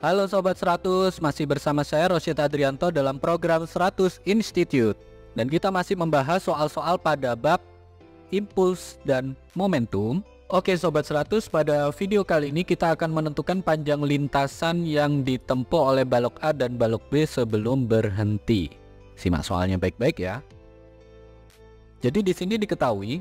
Halo Sobat 100, masih bersama saya Rosyid Adrianto dalam program 100 Institute. Dan kita masih membahas soal-soal pada bab impuls dan momentum. Oke Sobat 100, pada video kali ini kita akan menentukan panjang lintasan yang ditempuh oleh balok A dan balok B sebelum berhenti. Simak soalnya baik-baik ya. Jadi di sini diketahui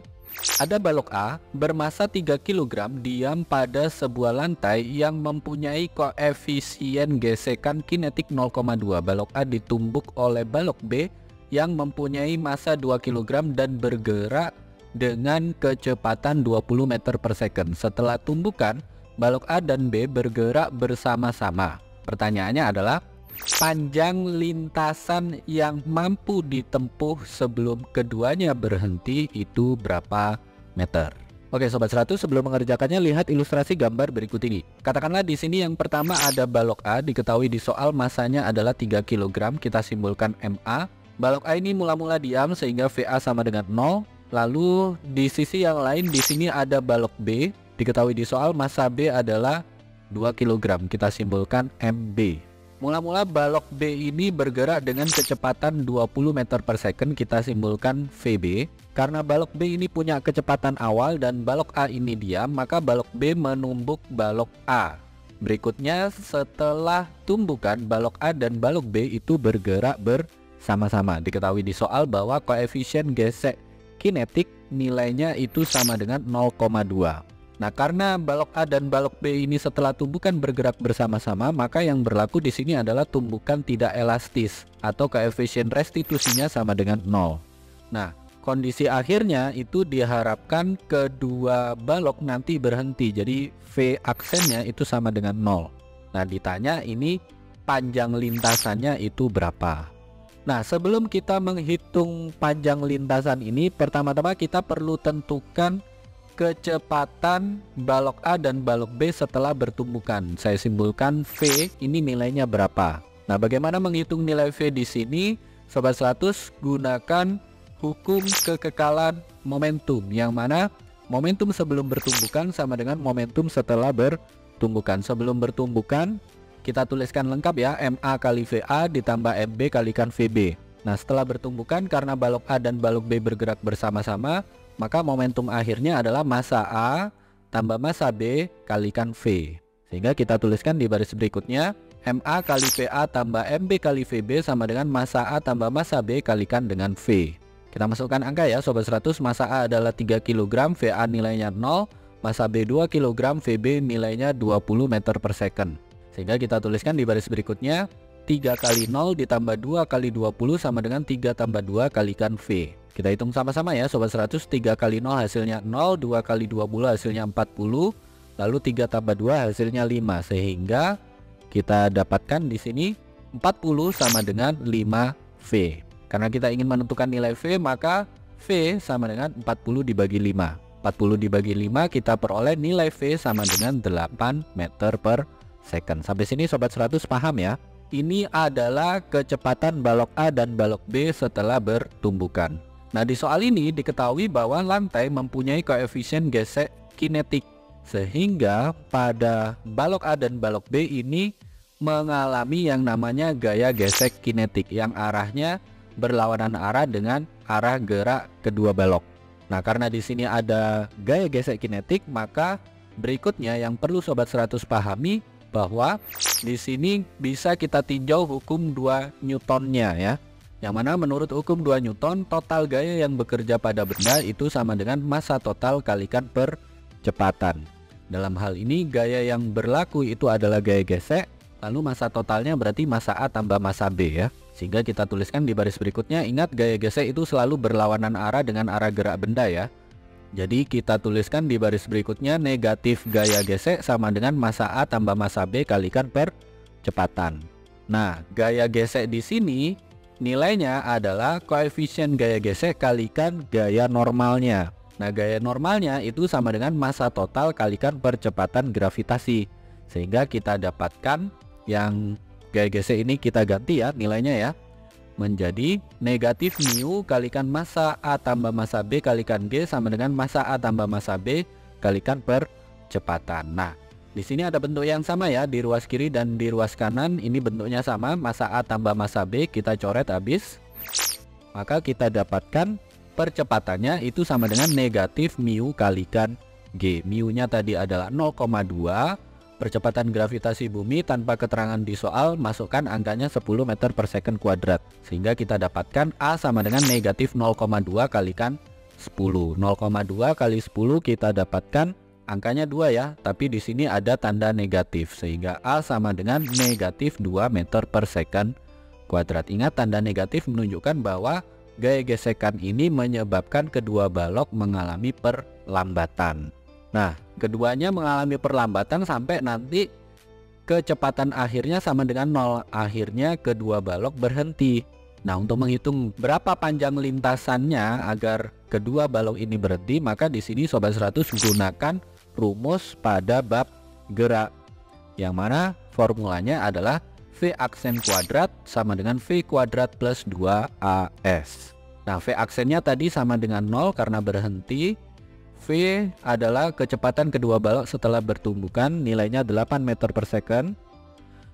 ada balok A bermasa 3 kg diam pada sebuah lantai yang mempunyai koefisien gesekan kinetik 0,2. Balok A ditumbuk oleh balok B yang mempunyai massa 2 kg dan bergerak dengan kecepatan 20 meter per second. Setelah tumbukan, balok A dan B bergerak bersama-sama. Pertanyaannya adalah panjang lintasan yang mampu ditempuh sebelum keduanya berhenti itu berapa meter? Oke Sobat 100, sebelum mengerjakannya lihat ilustrasi gambar berikut ini. Katakanlah di sini yang pertama ada balok A, diketahui di soal masanya adalah 3 kg, kita simbolkan MA. Balok A ini mula-mula diam sehingga VA sama dengan 0. Lalu di sisi yang lain di sini ada balok B, diketahui di soal massa B adalah 2 kg, kita simbolkan MB. Mula-mula balok B ini bergerak dengan kecepatan 20 meter per second, kita simbolkan VB. Karena balok B ini punya kecepatan awal dan balok A ini diam, maka balok B menumbuk balok A. Berikutnya setelah tumbukan, balok A dan balok B itu bergerak bersama-sama. Diketahui di soal bahwa koefisien gesek kinetik nilainya itu sama dengan 0,2. Nah, karena balok A dan balok B ini setelah tumbukan bergerak bersama-sama, maka yang berlaku di sini adalah tumbukan tidak elastis atau koefisien restitusinya sama dengan 0. Nah, kondisi akhirnya itu diharapkan kedua balok nanti berhenti. Jadi V aksennya itu sama dengan 0. Nah, ditanya ini panjang lintasannya itu berapa? Nah, sebelum kita menghitung panjang lintasan ini, pertama-tama kita perlu tentukan kecepatan balok A dan balok B setelah bertumbukan. Saya simbolkan V, ini nilainya berapa. Nah, bagaimana menghitung nilai V di sini? Sobat 100, gunakan hukum kekekalan momentum, yang mana momentum sebelum bertumbukan sama dengan momentum setelah bertumbukan. Sebelum bertumbukan, kita tuliskan lengkap ya, MA kali VA ditambah MB kalikan VB. Nah, setelah bertumbukan, karena balok A dan balok B bergerak bersama-sama, maka momentum akhirnya adalah massa A tambah massa B kalikan V. Sehingga kita tuliskan di baris berikutnya, MA kali VA tambah MB kali VB sama dengan massa A tambah massa B kalikan dengan V. Kita masukkan angka ya Sobat 100, massa A adalah 3 kg, VA nilainya 0, massa B 2 kg, VB nilainya 20 meter per second. Sehingga kita tuliskan di baris berikutnya, 3 kali 0 ditambah 2 kali 20 sama dengan 3 tambah 2 kalikan V. Kita hitung sama-sama ya Sobat 100, 3 kali 0 hasilnya 0, 2 kali 20 hasilnya 40, lalu 3 tambah 2 hasilnya 5, sehingga kita dapatkan di sini 40 sama dengan 5V. Karena kita ingin menentukan nilai V, maka V sama dengan 40 dibagi 5. 40 dibagi 5 kita peroleh nilai V sama dengan 8 meter per second. Sampai sini Sobat 100 paham ya? Ini adalah kecepatan balok A dan balok B setelah bertumbukan. Nah, di soal ini diketahui bahwa lantai mempunyai koefisien gesek kinetik, sehingga pada balok A dan balok B ini mengalami yang namanya gaya gesek kinetik yang arahnya berlawanan arah dengan arah gerak kedua balok. Nah, karena di sini ada gaya gesek kinetik, maka berikutnya yang perlu Sobat 100 pahami bahwa di sini bisa kita tinjau hukum 2 Newtonnya ya. Yang mana menurut hukum 2 Newton, total gaya yang bekerja pada benda itu sama dengan massa total kalikan percepatan. Dalam hal ini gaya yang berlaku itu adalah gaya gesek, lalu massa totalnya berarti massa A tambah massa B ya. Sehingga kita tuliskan di baris berikutnya, ingat gaya gesek itu selalu berlawanan arah dengan arah gerak benda ya. Jadi kita tuliskan di baris berikutnya, negatif gaya gesek sama dengan massa A tambah massa B kalikan percepatan. Nah, gaya gesek di sini nilainya adalah koefisien gaya gesek kalikan gaya normalnya. Nah, gaya normalnya itu sama dengan massa total kalikan percepatan gravitasi. Sehingga kita dapatkan yang gaya gesek ini kita ganti ya nilainya ya, menjadi negatif mu kalikan massa A tambah massa B kalikan G sama dengan massa A tambah massa B kalikan percepatan. Nah, Di sini ada bentuk yang sama ya, di ruas kiri dan di ruas kanan ini bentuknya sama, massa A tambah massa B, kita coret habis. Maka kita dapatkan percepatannya itu sama dengan negatif mu kalikan G. Mu-nya tadi adalah 0,2. Percepatan gravitasi bumi tanpa keterangan di soal, masukkan angkanya 10 meter per second kuadrat. Sehingga kita dapatkan A sama dengan negatif 0,2 kalikan 10. 0,2 kali 10 kita dapatkan angkanya 2 ya, tapi di sini ada tanda negatif sehingga A sama dengan negatif 2 meter per second kuadrat. Ingat, tanda negatif menunjukkan bahwa gaya gesekan ini menyebabkan kedua balok mengalami perlambatan. Nah, keduanya mengalami perlambatan sampai nanti kecepatan akhirnya sama dengan 0. Akhirnya kedua balok berhenti. Nah, untuk menghitung berapa panjang lintasannya agar kedua balok ini berhenti, maka di sini Sobat 100 gunakan rumus pada bab gerak, yang mana formulanya adalah V aksen kuadrat sama dengan V kuadrat plus 2AS. Nah, V aksennya tadi sama dengan 0 karena berhenti. V adalah kecepatan kedua balok setelah bertumbukan, nilainya 8 meter per second.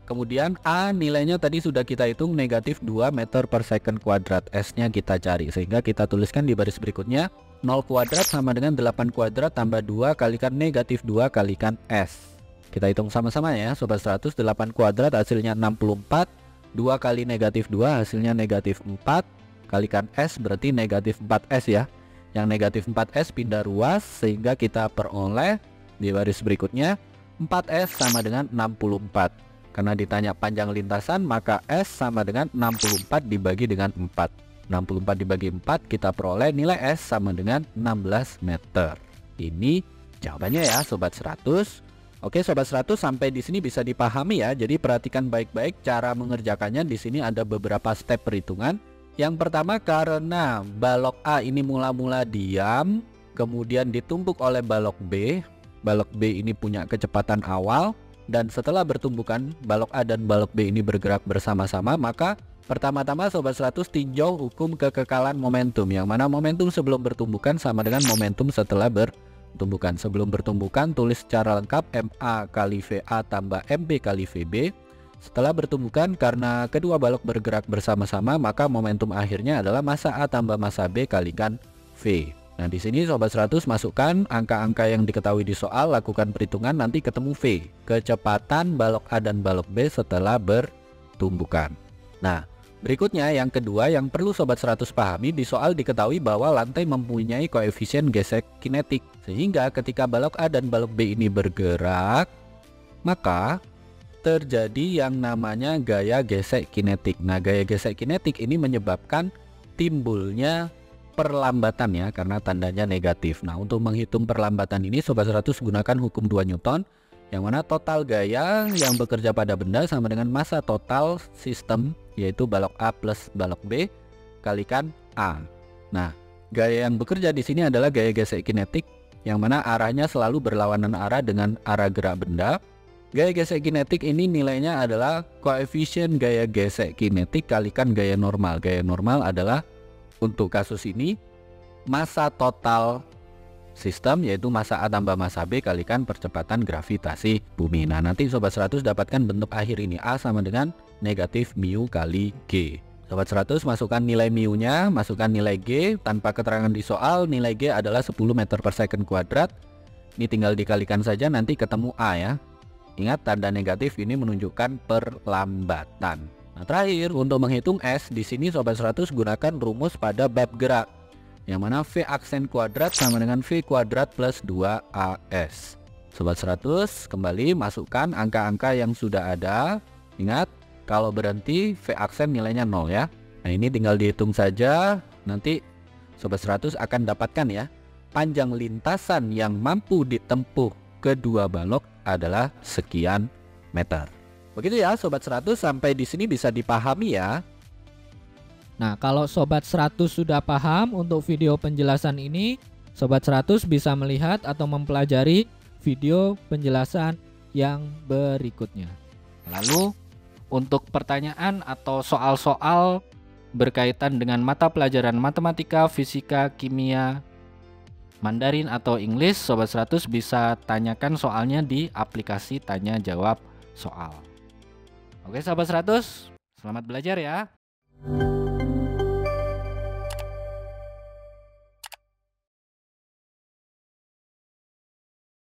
Kemudian A nilainya tadi sudah kita hitung, negatif 2 meter per second kuadrat. S-nya kita cari, sehingga kita tuliskan di baris berikutnya 0 kuadrat sama dengan 8 kuadrat tambah 2 kalikan negatif 2 kalikan S. Kita hitung sama-sama ya Sobat 100. 8 kuadrat hasilnya 64, 2 kali negatif 2 hasilnya negatif 4, kalikan S berarti negatif 4S ya. Yang negatif 4S pindah ruas sehingga kita peroleh di baris berikutnya 4S sama dengan 64. Karena ditanya panjang lintasan, maka S sama dengan 64 dibagi dengan 4. 64 dibagi 4 kita peroleh nilai S sama dengan 16 meter. Ini jawabannya ya Sobat 100. Oke Sobat 100, sampai di sini bisa dipahami ya. Jadi perhatikan baik-baik cara mengerjakannya. Di sini ada beberapa step perhitungan. Yang pertama, karena balok A ini mula-mula diam, kemudian ditumpuk oleh balok B. Balok B ini punya kecepatan awal, dan setelah bertumbukan balok A dan balok B ini bergerak bersama-sama, maka pertama-tama Sobat 100 tinjau hukum kekekalan momentum, yang mana momentum sebelum bertumbukan sama dengan momentum setelah bertumbukan. Sebelum bertumbukan tulis secara lengkap MA kali VA tambah MB kali VB. Setelah bertumbukan, karena kedua balok bergerak bersama-sama, maka momentum akhirnya adalah massa A tambah massa B kalikan V. Nah, di sini Sobat 100 masukkan angka-angka yang diketahui di soal, lakukan perhitungan, nanti ketemu V, kecepatan balok A dan balok B setelah bertumbukan. Nah, berikutnya yang kedua yang perlu Sobat 100 pahami, di soal diketahui bahwa lantai mempunyai koefisien gesek kinetik, sehingga ketika balok A dan balok B ini bergerak, maka terjadi yang namanya gaya gesek kinetik. Nah, gaya gesek kinetik ini menyebabkan timbulnya perlambatan ya, karena tandanya negatif. Nah, untuk menghitung perlambatan ini Sobat 100 gunakan hukum 2 Newton, yang mana total gaya yang bekerja pada benda sama dengan massa total sistem, yaitu balok A plus balok B kalikan A. Nah, gaya yang bekerja di sini adalah gaya gesek kinetik, yang mana arahnya selalu berlawanan arah dengan arah gerak benda. Gaya gesek kinetik ini nilainya adalah koefisien gaya gesek kinetik kalikan gaya normal. Gaya normal adalah untuk kasus ini massa total sistem, yaitu massa A tambah massa B kalikan percepatan gravitasi bumi. Nah, nanti Sobat 100 dapatkan bentuk akhir ini, A sama dengan negatif mu kali G. Sobat 100 masukkan nilai mu nya, masukkan nilai G. Tanpa keterangan di soal, nilai G adalah 10 meter per second kuadrat. Ini tinggal dikalikan saja, nanti ketemu A ya. Ingat, tanda negatif ini menunjukkan perlambatan. Nah, terakhir untuk menghitung S, di sini Sobat 100 gunakan rumus pada bab gerak, yang mana V aksen kuadrat sama dengan V kuadrat plus 2AS. Sobat 100 kembali masukkan angka-angka yang sudah ada. Ingat, kalau berhenti V aksen nilainya 0 ya. Nah, ini tinggal dihitung saja. Nanti Sobat 100 akan dapatkan ya, panjang lintasan yang mampu ditempuh kedua balok adalah sekian meter. Begitu ya Sobat 100, sampai di sini bisa dipahami ya. Nah, kalau Sobat 100 sudah paham untuk video penjelasan ini, Sobat 100 bisa melihat atau mempelajari video penjelasan yang berikutnya. Lalu untuk pertanyaan atau soal-soal berkaitan dengan mata pelajaran matematika, fisika, kimia, Mandarin atau English, Sobat 100 bisa tanyakan soalnya di aplikasi tanya jawab soal. Oke Sobat 100, selamat belajar ya.